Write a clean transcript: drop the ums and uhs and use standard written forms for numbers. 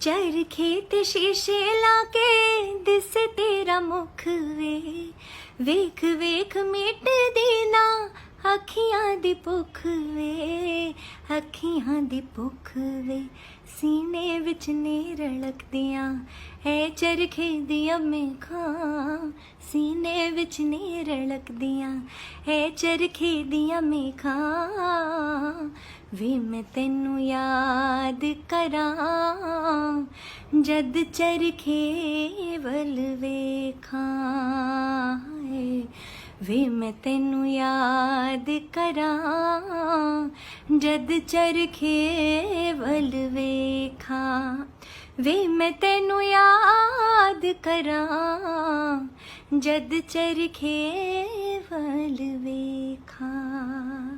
चरखे ते शीशे लाके दिसे तेरा मुख वे, वेख वेख मिट दीना अखियां दी भुख वे, अखियां दी भुख वे। सीने विच नीर लकदियां है चरखे दियां मेखां, सीने विच नीर लकदियां है चरखे दियां मेखां। वे मैं तेनू याद करां जद चरखे वल वेखां, वे मैं तेनू याद करां जद चरखे वल वेखां, वे मैं तेनू याद करां जद चरखे वल वेखां।